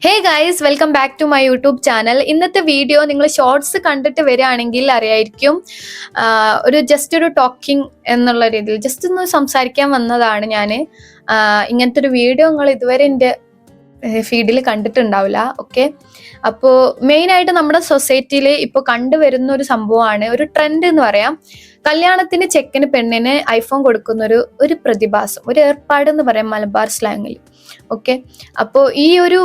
Hey guys, welcome back to my YouTube channel. ഇന്നത്തെ video നിങ്ങൾ shorts കണ്ടിട്ട് വരികയാണെങ്കിൽ അറിയായിരിക്കും. ജസ്റ്റ് ഒരു ടോക്കിംഗ് എന്നുള്ള രീതിയിൽ ജസ്റ്റ് ഒന്ന് സംസാരിക്കാൻ വന്നതാണ് ഞാൻ. ഇങ്ങനത്തെ ഒരു വീഡിയോ നിങ്ങൾ ഇതുവരെ എൻ്റെ ഫീഡിൽ കണ്ടിട്ടുണ്ടാവില്ല. ഓക്കെ, അപ്പോൾ മെയിനായിട്ട് നമ്മുടെ സൊസൈറ്റിയിൽ ഇപ്പോൾ കണ്ടുവരുന്ന ഒരു സംഭവമാണ്, ഒരു ട്രെൻഡ് എന്ന് പറയാം. കല്യാണത്തിന് ചെക്കന് പെണ്ണിന് ഐഫോൺ കൊടുക്കുന്ന ഒരു പ്രതിഭാസം, ഒരു ഏർപ്പാട് എന്ന് പറയാം മലബാർ സ്ലാങ്ങിൽ. ഓക്കെ, അപ്പോൾ ഈ ഒരു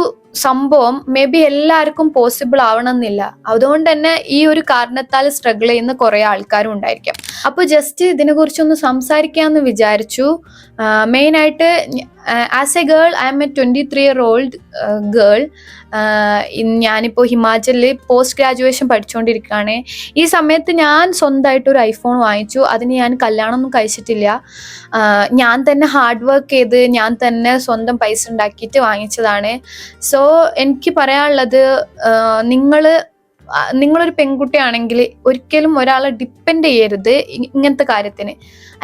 സംഭവം മേ ബി എല്ലാവർക്കും പോസിബിൾ ആവണമെന്നില്ല. അതുകൊണ്ട് തന്നെ ഈ ഒരു കാരണത്താൽ സ്ട്രഗിൾ ചെയ്യുന്ന കുറെ ആൾക്കാരും ഉണ്ടായിരിക്കാം. അപ്പോൾ ജസ്റ്റ് ഇതിനെ കുറിച്ചൊന്ന് സംസാരിക്കാമെന്ന് വിചാരിച്ചു. മെയിനായിട്ട് as A girl, I M A 23-year-old girl. ഞാനിപ്പോൾ ഹിമാചലിൽ പോസ്റ്റ് ഗ്രാജുവേഷൻ പഠിച്ചുകൊണ്ടിരിക്കുകയാണ്. ഈ സമയത്ത് ഞാൻ സ്വന്തമായിട്ട് ഒരു ഐഫോൺ വാങ്ങിച്ചു. അതിന് ഞാൻ കല്യാണമൊന്നും കഴിച്ചിട്ടില്ല. ഞാൻ തന്നെ ഹാർഡ് വർക്ക് ചെയ്ത് ഞാൻ തന്നെ സ്വന്തം പൈസ ഉണ്ടാക്കിയിട്ട് വാങ്ങിച്ചതാണ്. സോ എനിക്ക് പറയാനുള്ളത്, നിങ്ങളൊരു പെൺകുട്ടിയാണെങ്കിൽ ഒരിക്കലും ഒരാളെ ഡിപ്പെൻഡ് ചെയ്യരുത് ഇങ്ങനത്തെ കാര്യത്തിന്.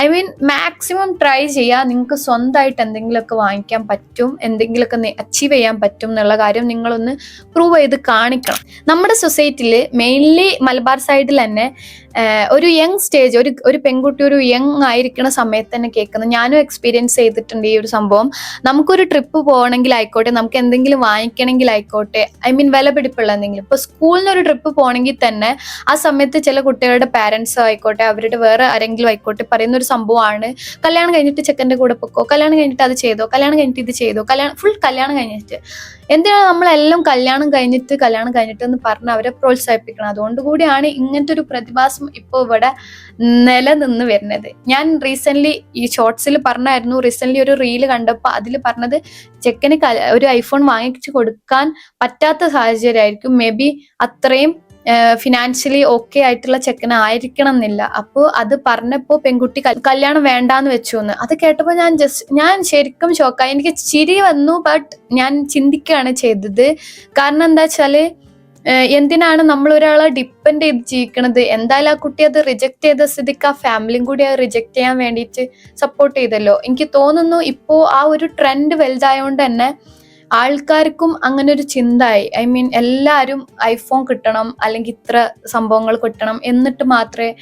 ഐ മീൻ, മാക്സിമം ട്രൈ ചെയ്യുക. നിങ്ങൾക്ക് സ്വന്തമായിട്ട് എന്തെങ്കിലുമൊക്കെ വാങ്ങിക്കാൻ പറ്റും, എന്തെങ്കിലുമൊക്കെ അച്ചീവ് ചെയ്യാൻ പറ്റും എന്നുള്ള കാര്യം നിങ്ങളൊന്ന് പ്രൂവ് ചെയ്ത് കാണിക്കണം. നമ്മുടെ സൊസൈറ്റിയിൽ മെയിൻലി മലബാർ സൈഡിൽ തന്നെ ഒരു യങ് സ്റ്റേജ്, ഒരു പെൺകുട്ടി ഒരു യങ് ആയിരിക്കുന്ന സമയത്ത് തന്നെ കേൾക്കുന്നത്, ഞാനും എക്സ്പീരിയൻസ് ചെയ്തിട്ടുണ്ട് ഈ ഒരു സംഭവം. നമുക്കൊരു ട്രിപ്പ് പോകണമെങ്കിൽ ആയിക്കോട്ടെ, നമുക്ക് എന്തെങ്കിലും വാങ്ങിക്കണമെങ്കിൽ ആയിക്കോട്ടെ, ഐ മീൻ വില പിടിപ്പുള്ള എന്തെങ്കിലും, ഇപ്പോൾ സ്കൂളിൽ നിന്ന് ഒരു ട്രിപ്പ് പോകണമെങ്കിൽ തന്നെ ആ സമയത്ത് ചില കുട്ടികളുടെ പാരൻസ് ആയിക്കോട്ടെ, അവരുടെ വേറെ ആരെങ്കിലും ആയിക്കോട്ടെ പറയുന്ന ഒരു സംഭവമാണ്, കല്യാണം കഴിഞ്ഞിട്ട് ചെക്കൻ്റെ കൂടെ പൊക്കോ, കല്യാണം കഴിഞ്ഞിട്ട് അത് ചെയ്തോ, കല്യാണം കഴിഞ്ഞിട്ട് ഇത് ചെയ്തോ, ഫുൾ കല്യാണം കഴിഞ്ഞിട്ട്. എന്തിനാണ് നമ്മളെല്ലാം കല്യാണം കഴിഞ്ഞിട്ട് എന്ന് പറഞ്ഞ് അവരെ പ്രോത്സാഹിപ്പിക്കണം. അതുകൊണ്ട് കൂടിയാണ് ഇങ്ങനത്തെ ഒരു പ്രതിഭാസം ഇപ്പോൾ ഇവിടെ നിലനിന്ന് വരുന്നത്. ഞാൻ റീസെന്റ് ഈ ഷോർട്സിൽ പറഞ്ഞായിരുന്നു, റീസെന്റ് ഒരു റീല് കണ്ടപ്പോൾ അതിൽ പറഞ്ഞത് ചെക്കന് ഒരു ഐഫോൺ വാങ്ങിച്ചു കൊടുക്കാൻ പറ്റാത്ത സാഹചര്യമായിരിക്കും. മേ ബി അത്രയും ഫിനാൻഷ്യലി ഓക്കെ ആയിട്ടുള്ള ചെക്കനായിരിക്കണം എന്നില്ല. അപ്പോൾ അത് പറഞ്ഞപ്പോൾ പെൺകുട്ടി കല്യാണം വേണ്ടാന്ന് വെച്ചു എന്ന്. അത് കേട്ടപ്പോൾ ഞാൻ ശരിക്കും ഷോക്കായി. എനിക്ക് ചിരി വന്നു, ബട്ട് ഞാൻ ചിന്തിക്കുകയാണ് ചെയ്തത്. കാരണം എന്താ വെച്ചാല്, എന്തിനാണ് നമ്മൾ ഒരാളെ ഡിപ്പെൻഡ് ചെയ്ത് ജീവിക്കണത്? എന്തായാലും ആ കുട്ടി അത് റിജക്ട് ചെയ്ത സ്ഥിതിക്ക് ആ ഫാമിലിയും കൂടി അത് റിജക്ട് ചെയ്യാൻ വേണ്ടിയിട്ട് സപ്പോർട്ട് ചെയ്തല്ലോ. എനിക്ക് തോന്നുന്നു ഇപ്പോൾ ആ ഒരു ട്രെൻഡ് വലുതായതുകൊണ്ട് തന്നെ ആൾക്കാർക്കും അങ്ങനെ ഒരു ചിന്തയായി. ഐ മീൻ, എല്ലാവരും ഐഫോൺ കിട്ടണം, അല്ലെങ്കിൽ ഇത്ര സംഭവങ്ങൾ കിട്ടണം, എന്നിട്ട് മാത്രമേ,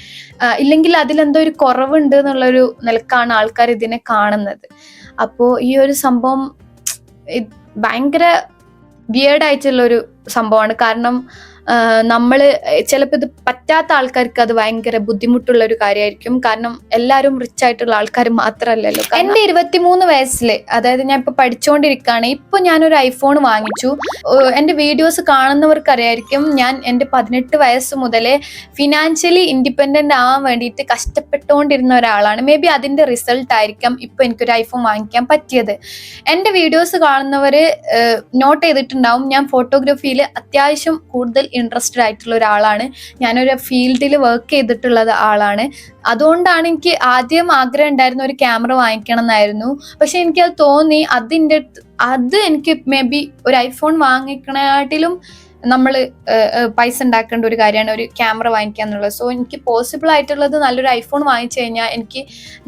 ഇല്ലെങ്കിൽ അതിലെന്തോ ഒരു കുറവുണ്ട് എന്നുള്ളൊരു നിലക്കാണ് ആൾക്കാർ ഇതിനെ കാണുന്നത്. അപ്പോൾ ഈ ഒരു സംഭവം ഭയങ്കര വിയേർഡായിട്ടുള്ളൊരു സംഭവമാണ്. കാരണം നമ്മൾ ചിലപ്പോൾ ഇത് പറ്റാത്ത ആൾക്കാർക്ക് അത് ഭയങ്കര ബുദ്ധിമുട്ടുള്ള ഒരു കാര്യമായിരിക്കും. കാരണം എല്ലാവരും റിച്ച് ആയിട്ടുള്ള ആൾക്കാർ മാത്രമല്ലല്ലോ. എൻ്റെ 23 വയസ്സിൽ, അതായത് ഞാൻ ഇപ്പൊ പഠിച്ചുകൊണ്ടിരിക്കുകയാണ്. ഇപ്പൊ ഞാനൊരു ഐഫോൺ വാങ്ങിച്ചു. എൻ്റെ വീഡിയോസ് കാണുന്നവർക്ക് അറിയായിരിക്കും, ഞാൻ എൻ്റെ 18 വയസ്സ് മുതലേ ഫിനാൻഷ്യലി ഇൻഡിപെൻഡന്റ് ആവാൻ വേണ്ടിയിട്ട് കഷ്ടപ്പെട്ടുകൊണ്ടിരുന്ന ഒരാളാണ്. മേ ബി അതിന്റെ റിസൾട്ട് ആയിരിക്കാം ഇപ്പൊ എനിക്കൊരു ഐഫോൺ വാങ്ങിക്കാൻ പറ്റിയത്. എൻ്റെ വീഡിയോസ് കാണുന്നവര് നോട്ട് ചെയ്തിട്ടുണ്ടാവും, ഞാൻ ഫോട്ടോഗ്രാഫിയിൽ അത്യാവശ്യം കൂടുതൽ ഇൻട്രസ്റ്റഡ് ആയിട്ടുള്ള ഒരാളാണ്. ഞാനൊരു ഫീൽഡിൽ വർക്ക് ചെയ്തിട്ടുള്ളത് ആളാണ്. അതുകൊണ്ടാണ് എനിക്ക് ആദ്യം ആഗ്രഹം ഉണ്ടായിരുന്ന ഒരു ക്യാമറ വാങ്ങിക്കണം എന്നായിരുന്നു. പക്ഷെ എനിക്കത് തോന്നി, അത് എനിക്ക് മേ ബി ഒരു ഐഫോൺ വാങ്ങിക്കണാട്ടിലും നമ്മൾ പൈസ ഉണ്ടാക്കേണ്ട ഒരു കാര്യമാണ് ഒരു ക്യാമറ വാങ്ങിക്കുക എന്നുള്ളത്. സോ എനിക്ക് പോസിബിൾ ആയിട്ടുള്ളത് നല്ലൊരു ഐഫോൺ വാങ്ങിച്ചു കഴിഞ്ഞാൽ എനിക്ക്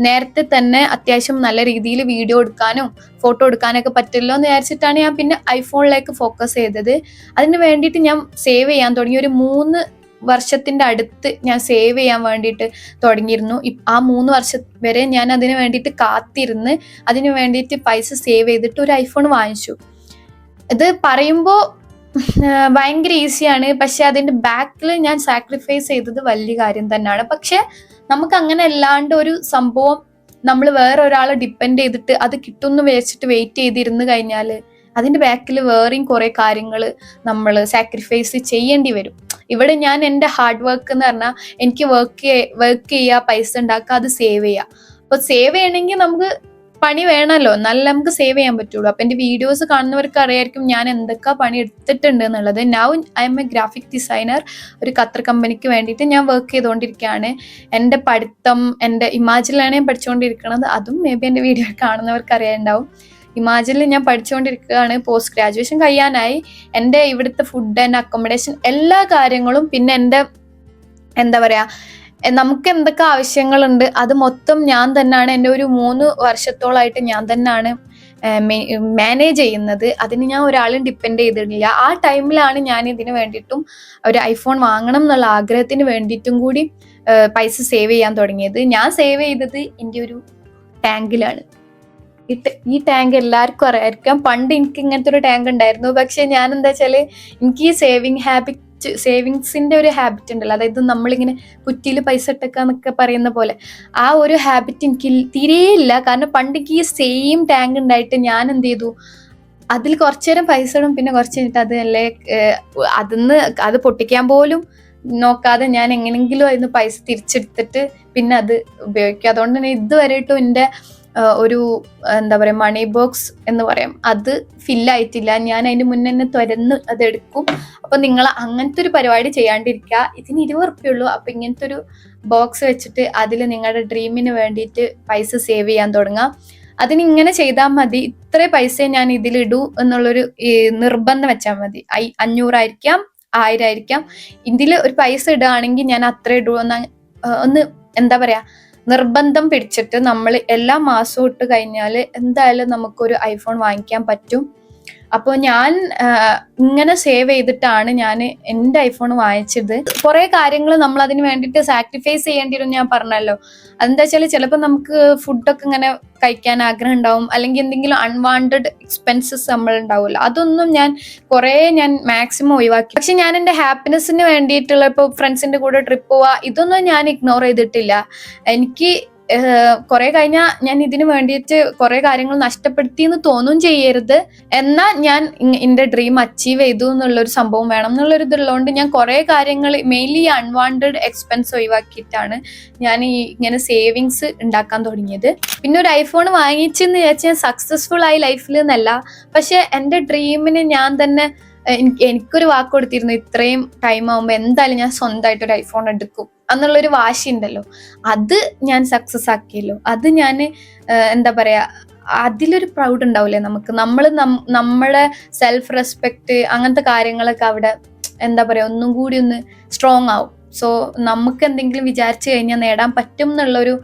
നേരത്തെ തന്നെ അത്യാവശ്യം നല്ല രീതിയിൽ വീഡിയോ എടുക്കാനും ഫോട്ടോ എടുക്കാനൊക്കെ പറ്റില്ലോ എന്ന് വിചാരിച്ചിട്ടാണ് ഞാൻ പിന്നെ ഐഫോണിലേക്ക് ഫോക്കസ് ചെയ്തത്. അതിന് വേണ്ടിയിട്ട് ഞാൻ സേവ് ചെയ്യാൻ തുടങ്ങി. ഒരു 3 വർഷത്തിന്റെ അടുത്ത് ഞാൻ സേവ് ചെയ്യാൻ വേണ്ടിയിട്ട് തുടങ്ങിയിരുന്നു. ആ 3 വർഷം വരെ ഞാൻ അതിന് വേണ്ടിയിട്ട് കാത്തിരുന്ന് അതിന് വേണ്ടിയിട്ട് പൈസ സേവ് ചെയ്തിട്ട് ഒരു ഐഫോൺ വാങ്ങിച്ചു. ഇത് പറയുമ്പോൾ ഭയങ്കര ഈസിയാണ്, പക്ഷെ അതിന്റെ ബാക്കിൽ ഞാൻ സാക്രിഫൈസ് ചെയ്തത് വലിയ കാര്യം തന്നെയാണ്. പക്ഷെ നമുക്ക് അങ്ങനെ അല്ലാണ്ട് ഒരു സംഭവം നമ്മൾ വേറെ ഒരാളെ ഡിപ്പെൻഡ് ചെയ്തിട്ട് അത് കിട്ടുമെന്ന് വെച്ചിട്ട് വെയിറ്റ് ചെയ്തിരുന്നു കഴിഞ്ഞാൽ അതിന്റെ ബാക്കിൽ വേറെയും കുറെ കാര്യങ്ങൾ നമ്മൾ സാക്രിഫൈസ് ചെയ്യേണ്ടി വരും. ഇവിടെ ഞാൻ എൻ്റെ ഹാർഡ് വർക്ക് എന്ന് പറഞ്ഞാൽ എനിക്ക് വർക്ക് ചെയ്യുക, പൈസ ഉണ്ടാക്കുക, അത് സേവ് ചെയ്യുക. അപ്പൊ സേവ് ചെയ്യണമെങ്കിൽ നമുക്ക് പണി വേണമല്ലോ, എന്നാലും നമുക്ക് സേവ് ചെയ്യാൻ പറ്റുള്ളൂ. അപ്പൊ എൻ്റെ വീഡിയോസ് കാണുന്നവർക്ക് അറിയായിരിക്കും ഞാൻ എന്തൊക്കെ പണി എടുത്തിട്ടുണ്ട് എന്നുള്ളത്. Now I M A graphic designer. ഒരു ഖത്തർ കമ്പനിക്ക് വേണ്ടിയിട്ട് ഞാൻ വർക്ക് ചെയ്തുകൊണ്ടിരിക്കുകയാണ്. എൻ്റെ പഠിത്തം, എൻ്റെ ഇമാജിലാണ് ഞാൻ പഠിച്ചുകൊണ്ടിരിക്കുന്നത്. അതും മേ ബി എൻ്റെ വീഡിയോ കാണുന്നവർക്ക് അറിയാനുണ്ടാവും. ഇമാജിനിൽ ഞാൻ പഠിച്ചുകൊണ്ടിരിക്കുകയാണ്. പോസ്റ്റ് ഗ്രാജുവേഷൻ കഴിയാനായി. എൻ്റെ ഇവിടുത്തെ ഫുഡ് ആൻഡ് അക്കോമഡേഷൻ എല്ലാ കാര്യങ്ങളും, പിന്നെ എൻ്റെ എന്താ പറയാ, നമുക്ക് എന്തൊക്കെ ആവശ്യങ്ങളുണ്ട് അത് മൊത്തം ഞാൻ തന്നെയാണ്. എൻ്റെ ഒരു 3 വർഷത്തോളായിട്ട് ഞാൻ തന്നെയാണ് മാനേജ് ചെയ്യുന്നത്. അതിന് ഞാൻ ഒരാളും ഡിപ്പെൻഡ് ചെയ്തിട്ടില്ല. ആ ടൈമിലാണ് ഞാൻ ഇതിന് വേണ്ടിയിട്ടും ഒരു ഐഫോൺ വാങ്ങണം എന്നുള്ള ആഗ്രഹത്തിന് വേണ്ടിയിട്ടും കൂടി പൈസ സേവ് ചെയ്യാൻ തുടങ്ങിയത്. ഞാൻ സേവ് ചെയ്തത് എൻ്റെ ഒരു ടാങ്കിലാണ്. ഈ ടാങ്ക് എല്ലാവർക്കും അറിയായിരിക്കാം. പണ്ട് എനിക്ക് ഇങ്ങനത്തെ ഒരു ടാങ്ക് ഉണ്ടായിരുന്നു. പക്ഷെ ഞാൻ എന്താ വെച്ചാല്, എനിക്ക് ഈ സേവിങ്സിന്റെ ഒരു ഹാബിറ്റ് ഉണ്ടല്ലോ, അതായത് നമ്മളിങ്ങനെ കുറ്റിയിൽ പൈസ ഇട്ടേക്കാന്നൊക്കെ പറയുന്ന പോലെ, ആ ഒരു ഹാബിറ്റ് എനിക്ക് തീരെയില്ല. കാരണം പണ്ട് എനിക്ക് ഈ സെയിം ടാങ്ക് ഉണ്ടായിട്ട് ഞാൻ എന്ത് ചെയ്തു, അതിൽ കുറച്ചു നേരം പൈസ ഇടും, പിന്നെ കുറച്ച് കഴിഞ്ഞിട്ട് അതിന്ന് അത് പൊട്ടിക്കാൻ പോലും നോക്കാതെ ഞാൻ എങ്ങനെങ്കിലും അതിന് പൈസ തിരിച്ചെടുത്തിട്ട് പിന്നെ അത് ഉപയോഗിക്കും. അതുകൊണ്ട് തന്നെ ഇതുവരെയായിട്ടും എൻ്റെ ഒരു എന്താ പറയാ മണി ബോക്സ് എന്ന് പറയാം, അത് ഫില്ലായിട്ടില്ല. ഞാൻ അതിന് മുന്നേ തന്നെ തുരന്ന് അതെടുക്കും. അപ്പൊ നിങ്ങൾ അങ്ങനത്തെ ഒരു പരിപാടി ചെയ്യാണ്ടിരിക്കുക. ഇതിന് 20 ഉറുപ്പിയുള്ളൂ. അപ്പൊ ഇങ്ങനത്തെ ഒരു ബോക്സ് വെച്ചിട്ട് അതിൽ നിങ്ങളുടെ ഡ്രീമിന് വേണ്ടിയിട്ട് പൈസ സേവ് ചെയ്യാൻ തുടങ്ങാം. അതിന് ഇങ്ങനെ ചെയ്താൽ മതി. ഇത്ര പൈസ ഞാൻ ഇതിലിടൂ എന്നുള്ളൊരു നിർബന്ധം വെച്ചാൽ മതി. 500 ആയിരിക്കാം, 1000 ആയിരിക്കാം. ഇതിൽ ഒരു പൈസ ഇടുകയാണെങ്കിൽ ഞാൻ അത്ര ഇടൂ ഒന്ന് എന്താ പറയാ നിർബന്ധം പിടിച്ചിട്ട് നമ്മൾ എല്ലാ മാസവും ഇട്ട് കഴിഞ്ഞാൽ എന്തായാലും നമുക്കൊരു ഐഫോൺ വാങ്ങിക്കാൻ പറ്റും. അപ്പോൾ ഞാൻ ഇങ്ങനെ സേവ് ചെയ്തിട്ടാണ് ഞാൻ എൻ്റെ ഐഫോൺ വാങ്ങിച്ചത്. കുറെ കാര്യങ്ങൾ നമ്മൾ അതിന് വേണ്ടിയിട്ട് സാക്രിഫൈസ് ചെയ്യേണ്ടി വരും. ഞാൻ പറഞ്ഞല്ലോ, അതെന്താ വെച്ചാൽ ചിലപ്പോൾ നമുക്ക് ഫുഡൊക്കെ ഇങ്ങനെ കഴിക്കാൻ ആഗ്രഹം ഉണ്ടാവും, അല്ലെങ്കിൽ എന്തെങ്കിലും അൺവാണ്ടഡ് എക്സ്പെൻസസ് നമ്മൾ ഉണ്ടാവുമല്ലോ. അതൊന്നും ഞാൻ മാക്സിമം ഒഴിവാക്കി. പക്ഷെ ഞാൻ എൻ്റെ ഹാപ്പിനെസ്സിന് വേണ്ടിയിട്ടുള്ള ഇപ്പോൾ ഫ്രണ്ട്സിന്റെ കൂടെ ട്രിപ്പ് പോവാ, ഇതൊന്നും ഞാൻ ഇഗ്നോർ ചെയ്തിട്ടില്ല. എനിക്ക് കുറെ കഴിഞ്ഞാൽ ഞാൻ ഇതിനു വേണ്ടിയിട്ട് കുറെ കാര്യങ്ങൾ നഷ്ടപ്പെടുത്തി എന്ന് തോന്നും ചെയ്യരുത്. എന്നാൽ ഞാൻ എന്റെ ഡ്രീം അച്ചീവ് ചെയ്തു എന്നുള്ളൊരു സംഭവം വേണം എന്നുള്ളൊരു ഇതുള്ളതുകൊണ്ട് ഞാൻ കുറെ കാര്യങ്ങൾ മെയിൻലി അൺവാണ്ടഡ് എക്സ്പെൻസ് ഒഴിവാക്കിയിട്ടാണ് ഞാൻ ഇങ്ങനെ സേവിങ്സ് ഉണ്ടാക്കാൻ തുടങ്ങിയത്. പിന്നെ ഒരു ഐഫോൺ വാങ്ങിച്ചെന്ന് വിചാരിച്ചാൽ സക്സസ്ഫുൾ ആയി ലൈഫിൽ എന്നല്ല, പക്ഷെ എൻ്റെ ഡ്രീമിന് ഞാൻ തന്നെ എനിക്കൊരു വാക്ക് കൊടുത്തിരുന്നു, ഇത്രയും ടൈം ആകുമ്പോൾ എന്തായാലും ഞാൻ സ്വന്തമായിട്ട് ഒരു ഐഫോൺ എടുക്കും എന്നുള്ളൊരു വാശി ഉണ്ടല്ലോ, അത് ഞാൻ സക്സസ് ആക്കിയല്ലോ. അത് ഞാൻ എന്താ പറയാ, അതിലൊരു പ്രൗഡ് ഉണ്ടാവില്ലേ നമുക്ക്. നമ്മളെ സെൽഫ് റെസ്പെക്ട് അങ്ങനത്തെ കാര്യങ്ങളൊക്കെ അവിടെ എന്താ പറയാ ഒന്നും കൂടി ഒന്ന് സ്ട്രോങ് ആവും. സോ നമുക്ക് എന്തെങ്കിലും വിചാരിച്ചു കഴിഞ്ഞാൽ നേടാൻ പറ്റും എന്നുള്ളൊരു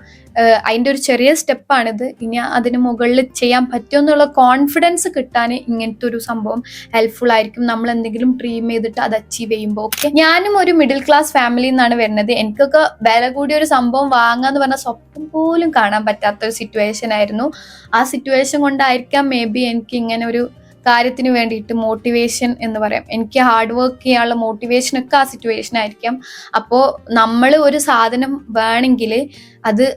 അതിൻ്റെ ഒരു ചെറിയ സ്റ്റെപ്പാണിത്. ഇനി അതിന് മുകളിൽ ചെയ്യാൻ പറ്റും എന്നുള്ള കോൺഫിഡൻസ് കിട്ടാൻ ഇങ്ങനത്തെ ഒരു സംഭവം ഹെൽപ്ഫുൾ ആയിരിക്കും. നമ്മൾ എന്തെങ്കിലും ഡ്രീം ചെയ്തിട്ട് അത് അച്ചീവ് ചെയ്യുമ്പോൾ. ഓക്കെ, ഞാനും ഒരു മിഡിൽ ക്ലാസ് ഫാമിലിയിൽ നിന്നാണ് വരുന്നത്. എനിക്കൊക്കെ വില കൂടിയ ഒരു സംഭവം വാങ്ങാന്ന് പറഞ്ഞാൽ സ്വപ്നം പോലും കാണാൻ പറ്റാത്തൊരു സിറ്റുവേഷൻ ആയിരുന്നു. ആ സിറ്റുവേഷൻ കൊണ്ടായിരിക്കാം മേ ബി എനിക്ക് ഇങ്ങനെ ഒരു കാര്യത്തിന് വേണ്ടിയിട്ട് മോട്ടിവേഷൻ എന്ന് പറയാം, എനിക്ക് ഹാർഡ് വർക്ക് ചെയ്യാനുള്ള മോട്ടിവേഷനൊക്കെ ആ സിറ്റുവേഷൻ ആയിരിക്കാം. അപ്പോൾ നമ്മൾ ഒരു സാധനം വേണമെങ്കിൽ അത്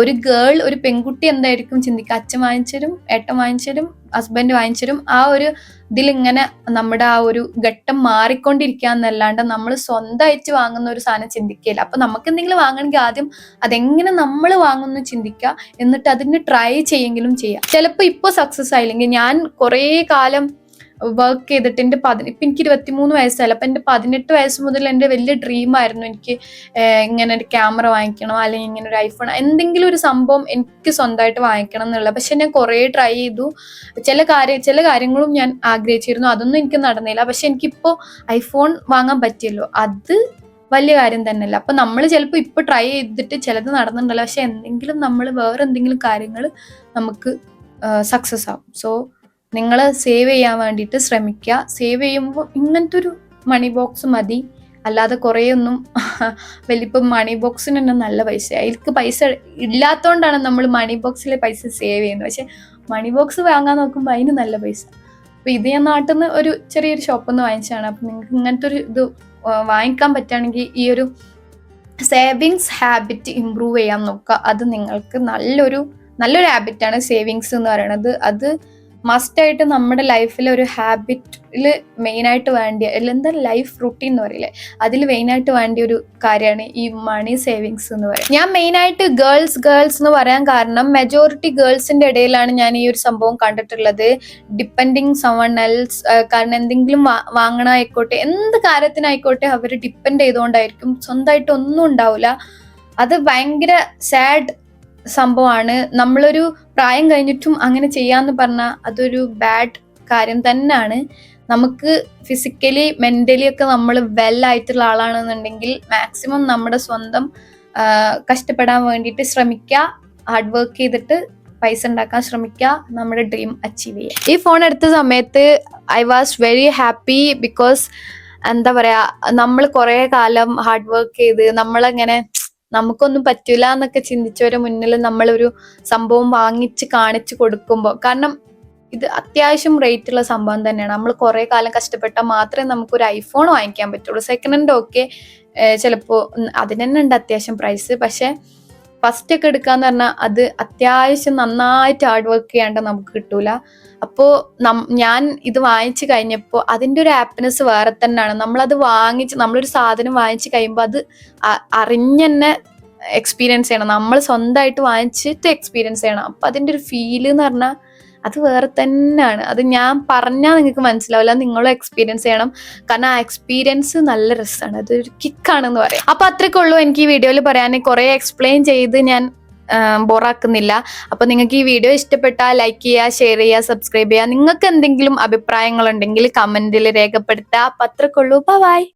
ഒരു പെൺകുട്ടി എന്തായിരിക്കും ചിന്തിക്കുക, അച്ഛൻ വാങ്ങിച്ചരും, ഏട്ടൻ വാങ്ങിച്ചരും, ഹസ്ബൻഡ് വാങ്ങിച്ചരും. ആ ഒരു ഇതിലിങ്ങനെ നമ്മുടെ ആ ഒരു ഘട്ടം മാറിക്കൊണ്ടിരിക്കുക എന്നല്ലാണ്ട് നമ്മൾ സ്വന്തമായിട്ട് വാങ്ങുന്ന ഒരു സാധനം ചിന്തിക്കില്ല. അപ്പൊ നമുക്ക് എന്തെങ്കിലും വാങ്ങണമെങ്കിൽ ആദ്യം അതെങ്ങനെ നമ്മൾ വാങ്ങുന്നു ചിന്തിക്കുക, എന്നിട്ട് അതിന് ട്രൈ ചെയ്യെങ്കിലും ചെയ്യാം. ചിലപ്പോൾ ഇപ്പോൾ സക്സസ് ആയില്ലെങ്കിൽ, ഞാൻ കുറേ കാലം വർക്ക് ചെയ്തിട്ട് ഇപ്പൊ എനിക്ക് 23 വയസ്സായില്ല. അപ്പൊ എൻ്റെ 18 വയസ്സ് മുതൽ എൻ്റെ വലിയ ഡ്രീമായിരുന്നു എനിക്ക് ഇങ്ങനെ ഒരു ക്യാമറ വാങ്ങിക്കണം, അല്ലെങ്കിൽ ഇങ്ങനെ ഒരു ഐഫോൺ, എന്തെങ്കിലും ഒരു സംഭവം എനിക്ക് സ്വന്തമായിട്ട് വാങ്ങിക്കണം എന്നുള്ളത്. പക്ഷെ ഞാൻ കുറേ ട്രൈ ചെയ്തു. ചില കാര്യങ്ങളും ഞാൻ ആഗ്രഹിച്ചിരുന്നു, അതൊന്നും എനിക്ക് നടന്നില്ല. പക്ഷെ എനിക്കിപ്പോ ഐഫോൺ വാങ്ങാൻ പറ്റിയല്ലോ, അത് വലിയ കാര്യം തന്നെയല്ല. അപ്പൊ നമ്മൾ ചിലപ്പോൾ ഇപ്പൊ ട്രൈ ചെയ്തിട്ട് ചിലത് നടന്നിട്ടുണ്ടല്ലോ, പക്ഷെ നമ്മൾ വേറെ എന്തെങ്കിലും കാര്യങ്ങൾ നമുക്ക് സക്സസ് ആവും. സോ നിങ്ങൾ സേവ് ചെയ്യാൻ വേണ്ടിയിട്ട് ശ്രമിക്കുക. സേവ് ചെയ്യുമ്പോൾ ഇങ്ങനത്തെ ഒരു മണി ബോക്സ് മതി, അല്ലാതെ കുറേ ഒന്നും വലിപ്പം മണി ബോക്സിന് തന്നെ നല്ല പൈസ. അതിലേക്ക് പൈസ ഇല്ലാത്തതുകൊണ്ടാണ് നമ്മൾ മണി ബോക്സിലെ പൈസ സേവ് ചെയ്യുന്നത്. പക്ഷെ മണി ബോക്സ് വാങ്ങാൻ നോക്കുമ്പോൾ അതിന് നല്ല പൈസ. അപ്പോൾ ഇത് ഞാൻ നാട്ടിൽ നിന്ന് ഒരു ചെറിയൊരു ഷോപ്പിൽ നിന്ന് വാങ്ങിച്ചതാണ്. അപ്പം നിങ്ങൾക്ക് ഇങ്ങനത്തെ ഒരു ഇത് വാങ്ങിക്കാൻ പറ്റുകയാണെങ്കിൽ ഈ ഒരു സേവിങ്സ് ഹാബിറ്റ് ഇമ്പ്രൂവ് ചെയ്യാൻ നോക്കുക. അത് നിങ്ങൾക്ക് നല്ലൊരു ഹാബിറ്റാണ് സേവിങ്സ് എന്ന് പറയുന്നത്. അത് മസ്റ്റായിട്ട് നമ്മുടെ ലൈഫിൽ ഒരു ഹാബിറ്റിൽ മെയിനായിട്ട് വേണ്ടിയ എന്താ ലൈഫ് റൂട്ടീൻ എന്ന് പറയില്ലേ, അതിൽ മെയിനായിട്ട് വേണ്ടിയ ഒരു കാര്യമാണ് ഈ മണി സേവിങ്സ് എന്ന് പറയുന്നത്. ഞാൻ മെയിനായിട്ട് ഗേൾസ് എന്ന് പറയാൻ കാരണം മെജോറിറ്റി ഗേൾസിന്റെ ഇടയിലാണ് ഞാൻ ഈ ഒരു സംഭവം കണ്ടിട്ടുള്ളത്. ഡിപ്പെൻഡിങ് സമ്മൺ എൽസ്, കാരണം എന്തെങ്കിലും വാങ്ങണമായിക്കോട്ടെ, എന്ത് കാര്യത്തിനായിക്കോട്ടെ അവർ ഡിപ്പെൻഡ് ചെയ്തുകൊണ്ടായിരിക്കും, സ്വന്തമായിട്ട് ഒന്നും ഉണ്ടാവില്ല. അത് ഭയങ്കര സാഡ് സംഭവമാണ്. നമ്മളൊരു പ്രായം കഴിഞ്ഞിട്ടും അങ്ങനെ ചെയ്യാന്ന് പറഞ്ഞാൽ അതൊരു ബാഡ് കാര്യം തന്നെയാണ്. നമുക്ക് ഫിസിക്കലി മെന്റലി ഒക്കെ നമ്മൾ വെൽ ആയിട്ടുള്ള ആളാണെന്നുണ്ടെങ്കിൽ മാക്സിമം നമ്മുടെ സ്വന്തം കഷ്ടപ്പെടാൻ വേണ്ടിയിട്ട് ശ്രമിക്കുക, ഹാർഡ് വർക്ക് ചെയ്തിട്ട് പൈസ ഉണ്ടാക്കാൻ ശ്രമിക്കുക, നമ്മുടെ ഡ്രീം അച്ചീവ് ചെയ്യുക. ഈ ഫോൺ എടുത്ത സമയത്ത് I was very happy because എന്താ പറയാ, നമ്മൾ കുറെ കാലം ഹാർഡ് വർക്ക് ചെയ്ത് നമ്മളങ്ങനെ നമുക്കൊന്നും പറ്റൂല എന്നൊക്കെ ചിന്തിച്ചവരെ മുന്നിൽ നമ്മളൊരു സംഭവം വാങ്ങിച്ച് കാണിച്ചു കൊടുക്കുമ്പോൾ, കാരണം ഇത് അത്യാവശ്യം റേറ്റ് ഉള്ള സംഭവം തന്നെയാണ്. നമ്മൾ കുറെ കാലം കഷ്ടപ്പെട്ടാൽ മാത്രമേ നമുക്കൊരു ഐഫോൺ വാങ്ങിക്കാൻ പറ്റുള്ളൂ. സെക്കൻഡ് ഹാൻഡ് ഓക്കെ, ചിലപ്പോൾ അതിന് തന്നെ ഉണ്ട് അത്യാവശ്യം പ്രൈസ്. പക്ഷെ ഫസ്റ്റ് ഒക്കെ എടുക്കാന്ന് പറഞ്ഞാൽ അത് അത്യാവശ്യം നന്നായിട്ട് ഹാർഡ് വർക്ക് ചെയ്യാണ്ട് നമുക്ക് കിട്ടൂല. അപ്പോൾ ഞാൻ ഇത് വാങ്ങിച്ചു കഴിഞ്ഞപ്പോൾ അതിൻ്റെ ഒരു ഹാപ്പിനെസ് വേറെ തന്നെയാണ്. നമ്മളത് വാങ്ങിച്ച് നമ്മളൊരു സാധനം വാങ്ങിച്ചു കഴിയുമ്പോൾ അത് അറിഞ്ഞെന്നെ എക്സ്പീരിയൻസ് ചെയ്യണം. നമ്മൾ സ്വന്തമായിട്ട് വാങ്ങിച്ചിട്ട് എക്സ്പീരിയൻസ് ചെയ്യണം. അപ്പം അതിൻ്റെ ഒരു ഫീൽ എന്ന് പറഞ്ഞാൽ അത് വേറെ തന്നെയാണ്. അത് ഞാൻ പറഞ്ഞാൽ നിങ്ങൾക്ക് മനസ്സിലാവില്ല, നിങ്ങളും എക്സ്പീരിയൻസ് ചെയ്യണം. കാരണം ആ എക്സ്പീരിയൻസ് നല്ല രസമാണ്, അതൊരു കിക്കാണെന്ന് പറയാം. അപ്പൊ അത്രയ്ക്ക് ഉള്ളൂ എനിക്ക് ഈ വീഡിയോയിൽ പറയാൻ. കുറെ എക്സ്പ്ലെയിൻ ചെയ്ത് ഞാൻ ബോറാക്കുന്നില്ല. അപ്പൊ നിങ്ങൾക്ക് ഈ വീഡിയോ ഇഷ്ടപ്പെട്ടാൽ ലൈക്ക് ചെയ്യുക, ഷെയർ ചെയ്യുക, സബ്സ്ക്രൈബ് ചെയ്യുക. നിങ്ങൾക്ക് എന്തെങ്കിലും അഭിപ്രായങ്ങൾ ഉണ്ടെങ്കിൽ കമന്റിൽ രേഖപ്പെടുത്തുക. അപ്പൊ അത്രയ്ക്ക് ഉള്ളൂ. ബൈ.